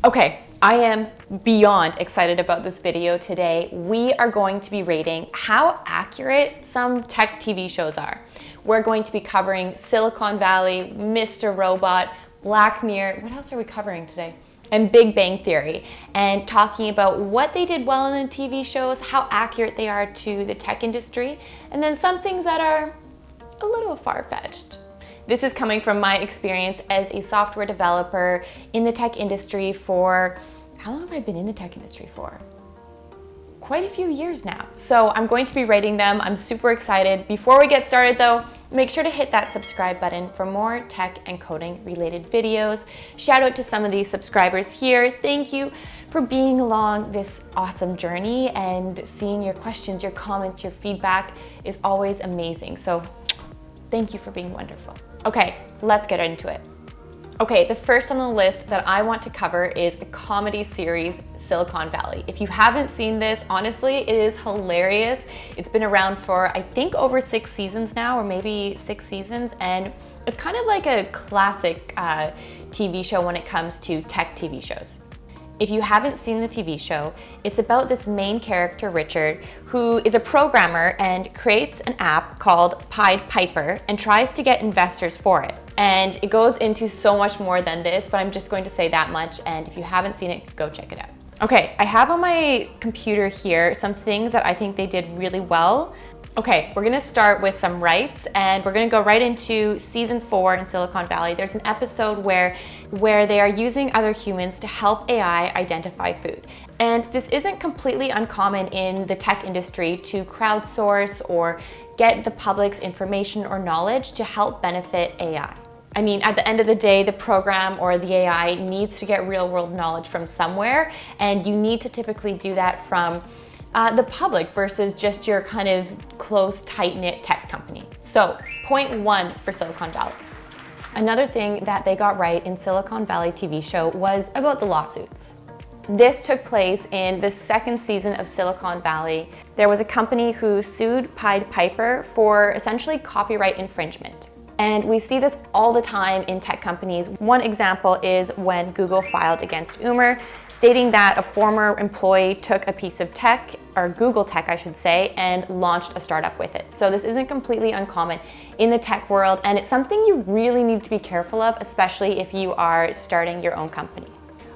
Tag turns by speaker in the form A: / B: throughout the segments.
A: Okay, I am beyond excited about this video today. We are going to be rating how accurate some tech TV shows are. We're going to be covering Silicon Valley, Mr. Robot, Black Mirror. What else are we covering today? And Big Bang Theory, and talking about what they did well in the TV shows, how accurate they are to the tech industry, and then some things that are a little far-fetched. This is coming from my experience as a software developer in the tech industry for, how long have I been in the tech industry for? Quite a few years now. So I'm going to be rating them. I'm super excited. Before we get started though, make sure to hit that subscribe button for more tech and coding related videos. Shout out to some of these subscribers here. Thank you for being along this awesome journey, and seeing your questions, your comments, your feedback is always amazing. So thank you for being wonderful. Okay, let's get into it. Okay, the first on the list that I want to cover is a comedy series, Silicon Valley. If you haven't seen this, honestly, it is hilarious. It's been around for, I think, over 6 seasons now, or maybe 6 seasons, and it's kind of like a classic TV show when it comes to tech TV shows. If you haven't seen the TV show, it's about this main character, Richard, who is a programmer and creates an app called Pied Piper and tries to get investors for it. And it goes into so much more than this, but I'm just going to say that much. And if you haven't seen it, go check it out. Okay, I have on my computer here some things that I think they did really well. Okay, we're gonna start with some rights, and we're gonna go right into season 4 in Silicon Valley. There's an episode where they are using other humans to help AI identify food. And this isn't completely uncommon in the tech industry to crowdsource or get the public's information or knowledge to help benefit AI. I mean, at the end of the day, the program or the AI needs to get real world knowledge from somewhere, and you need to typically do that from the public versus just your kind of close, tight-knit tech company. So, point 1 for Silicon Valley. Another thing that they got right in Silicon Valley TV show was about the lawsuits. This took place in the 2nd season of Silicon Valley. There was a company who sued Pied Piper for essentially copyright infringement. And we see this all the time in tech companies. One example is when Google filed against Uber, stating that a former employee took a piece of tech, or Google tech I should say, and launched a startup with it. So this isn't completely uncommon in the tech world, and it's something you really need to be careful of, especially if you are starting your own company.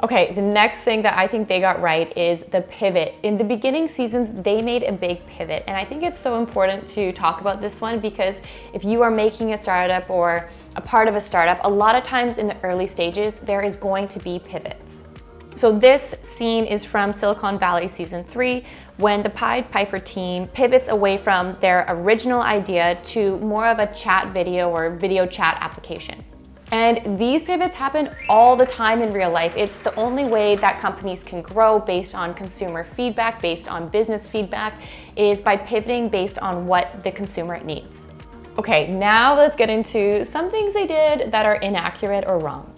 A: Okay, the next thing that I think they got right is the pivot. In the beginning seasons, they made a big pivot, and I think it's so important to talk about this one because if you are making a startup or a part of a startup, a lot of times in the early stages, there is going to be pivots. So this scene is from Silicon Valley season 3, when the Pied Piper team pivots away from their original idea to more of a chat video or video chat application. And these pivots happen all the time in real life. It's the only way that companies can grow based on consumer feedback, based on business feedback, is by pivoting based on what the consumer needs. Okay, now let's get into some things they did that are inaccurate or wrong.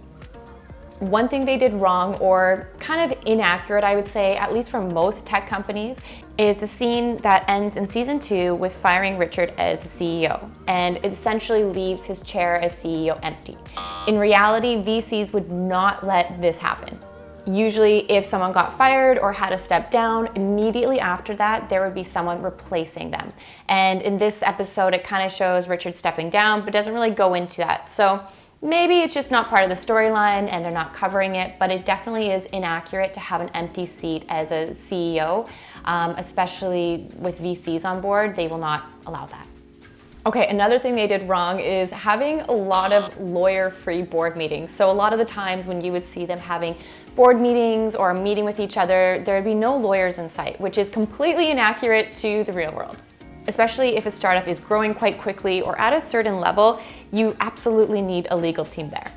A: One thing they did wrong, or kind of inaccurate, I would say, at least for most tech companies, is the scene that ends in season 2 with firing Richard as the CEO, and it essentially leaves his chair as CEO empty. In reality, VCs would not let this happen. Usually, if someone got fired or had to step down, immediately after that, there would be someone replacing them. And in this episode, it kind of shows Richard stepping down, but doesn't really go into that. So maybe it's just not part of the storyline and they're not covering it, but it definitely is inaccurate to have an empty seat as a CEO, especially with VCs on board. They will not allow that. Okay, another thing they did wrong is having a lot of lawyer-free board meetings. So a lot of the times when you would see them having board meetings or a meeting with each other, there would be no lawyers in sight, which is completely inaccurate to the real world. Especially if a startup is growing quite quickly or at a certain level, you absolutely need a legal team there.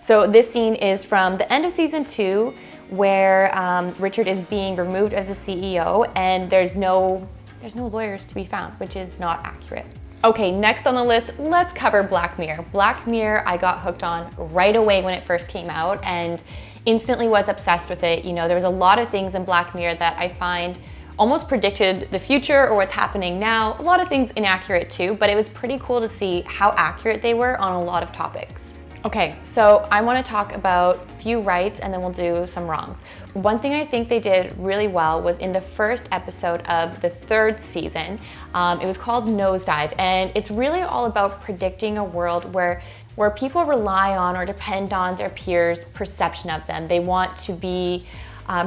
A: So this scene is from the end of season 2, where Richard is being removed as a CEO, and there's no lawyers to be found, which is not accurate. Okay, next on the list, let's cover Black Mirror. Black Mirror, I got hooked on right away when it first came out and instantly was obsessed with it. You know, there was a lot of things in Black Mirror that I find almost predicted the future or what's happening now. A lot of things inaccurate too, but it was pretty cool to see how accurate they were on a lot of topics. Okay, so I want to talk about a few rights and then we'll do some wrongs. One thing I think they did really well was in the first episode of the third season. It was called Nosedive, and it's really all about predicting a world where people rely on or depend on their peers' perception of them. They want to be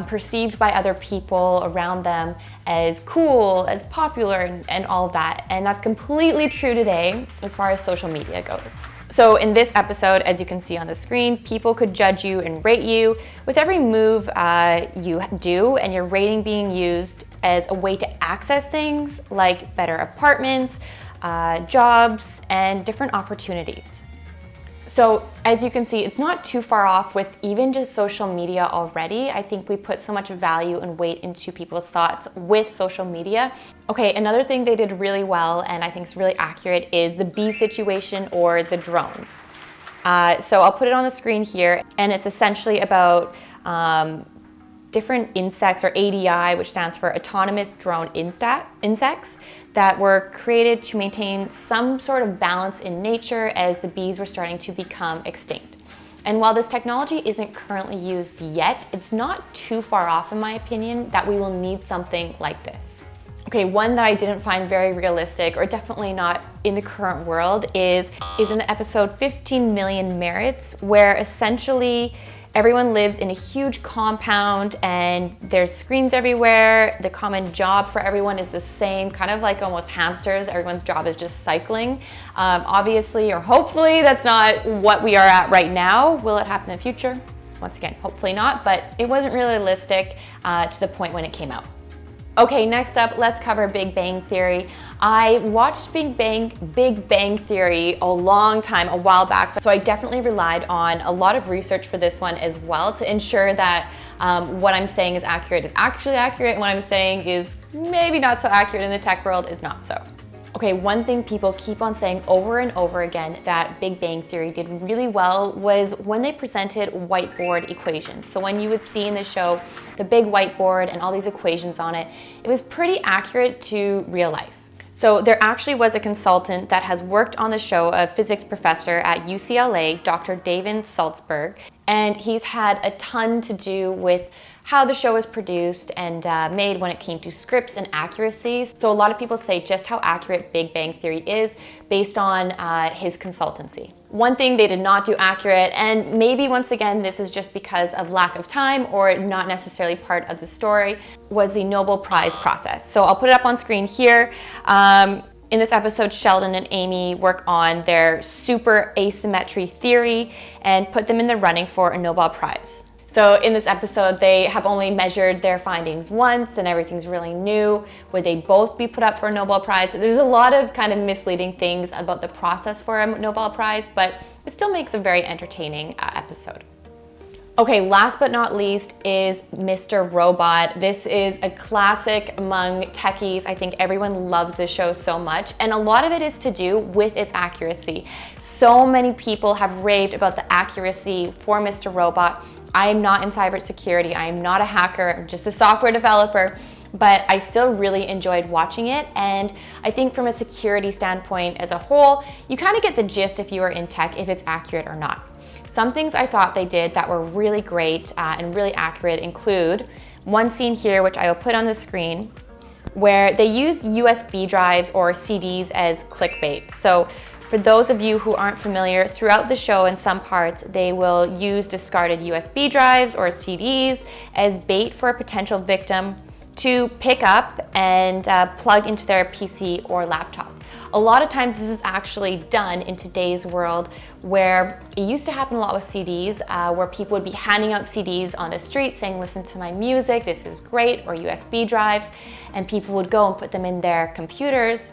A: perceived by other people around them as cool, as popular, and all of that. And that's completely true today as far as social media goes. So in this episode, as you can see on the screen, people could judge you and rate you with every move you do, and your rating being used as a way to access things like better apartments, jobs, and different opportunities. So as you can see, it's not too far off with even just social media already. I think we put so much value and weight into people's thoughts with social media. Okay, another thing they did really well and I think is really accurate is the bee situation or the drones. So I'll put it on the screen here, and it's essentially about different insects, or ADI, which stands for Autonomous Drone Insects, that were created to maintain some sort of balance in nature as the bees were starting to become extinct. And while this technology isn't currently used yet, it's not too far off, in my opinion, that we will need something like this. Okay, one that I didn't find very realistic, or definitely not in the current world, is in the episode 15 Million Merits, where essentially everyone lives in a huge compound and there's screens everywhere. The common job for everyone is the same, kind of like almost hamsters. Everyone's job is just cycling. Obviously, or hopefully, that's not what we are at right now. Will it happen in the future? Once again, hopefully not, but it wasn't realistic to the point when it came out. Okay, next up, let's cover Big Bang Theory. I watched Big Bang Theory a while back, so I definitely relied on a lot of research for this one as well to ensure that what I'm saying is actually accurate, and what I'm saying is maybe not so accurate in the tech world is not so. Okay, one thing people keep on saying over and over again that Big Bang Theory did really well was when they presented whiteboard equations. So when you would see in the show the big whiteboard and all these equations on it, it was pretty accurate to real life. So there actually was a consultant that has worked on the show, a physics professor at UCLA, Dr. David Salzberg, and he's had a ton to do with how the show was produced and made when it came to scripts and accuracy. So a lot of people say just how accurate Big Bang Theory is based on his consultancy. One thing they did not do accurate, and maybe once again this is just because of lack of time or not necessarily part of the story, was the Nobel Prize process. So I'll put it up on screen here. In this episode, Sheldon and Amy work on their super asymmetry theory and put them in the running for a Nobel Prize. So in this episode, they have only measured their findings once and everything's really new. Would they both be put up for a Nobel Prize? There's a lot of kind of misleading things about the process for a Nobel Prize, but it still makes a very entertaining episode. Okay, last but not least is Mr. Robot. This is a classic among techies. I think everyone loves this show so much, and a lot of it is to do with its accuracy. So many people have raved about the accuracy for Mr. Robot. I am not in cybersecurity. I am not a hacker. I'm just a software developer, but I still really enjoyed watching it. And I think from a security standpoint as a whole, you kind of get the gist if you are in tech, if it's accurate or not. Some things I thought they did that were really great and really accurate include one scene here, which I will put on the screen, where they use USB drives or CDs as clickbait. So for those of you who aren't familiar, throughout the show in some parts, they will use discarded USB drives or CDs as bait for a potential victim to pick up and plug into their PC or laptop. A lot of times this is actually done in today's world, where it used to happen a lot with CDs, where people would be handing out CDs on the street saying, listen to my music, this is great, or USB drives, and people would go and put them in their computers,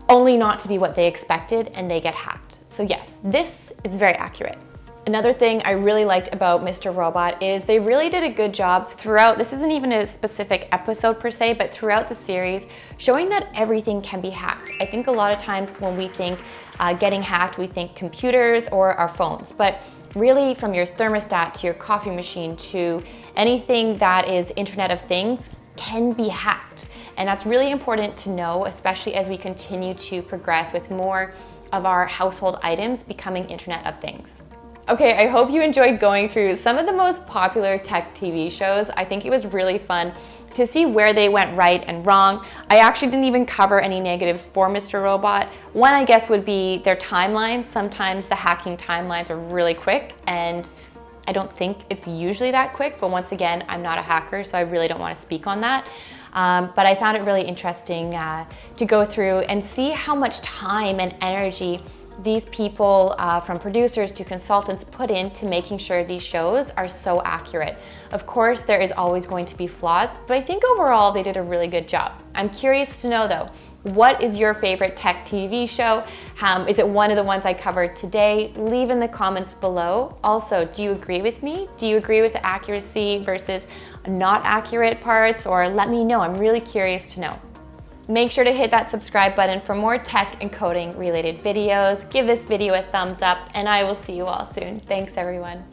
A: only not to be what they expected, and they get hacked. So yes, this is very accurate. Another thing I really liked about Mr. Robot is they really did a good job throughout, this isn't even a specific episode per se, but throughout the series, showing that everything can be hacked. I think a lot of times when we think getting hacked, we think computers or our phones, but really from your thermostat to your coffee machine to anything that is Internet of Things can be hacked. And that's really important to know, especially as we continue to progress with more of our household items becoming Internet of Things. Okay, I hope you enjoyed going through some of the most popular tech TV shows. I think it was really fun to see where they went right and wrong. I actually didn't even cover any negatives for Mr. Robot. One, I guess, would be their timelines. Sometimes the hacking timelines are really quick, and I don't think it's usually that quick, but once again, I'm not a hacker, so I really don't want to speak on that. But I found it really interesting to go through and see how much time and energy these people, from producers to consultants, put into making sure these shows are so accurate. Of course, there is always going to be flaws, but I think overall they did a really good job. I'm curious to know though, what is your favorite tech TV show? Is it one of the ones I covered today? Leave in the comments below. Also, do you agree with me? Do you agree with the accuracy versus not accurate parts? Or let me know, I'm really curious to know. Make sure to hit that subscribe button for more tech and coding related videos. Give this video a thumbs up, and I will see you all soon. Thanks everyone.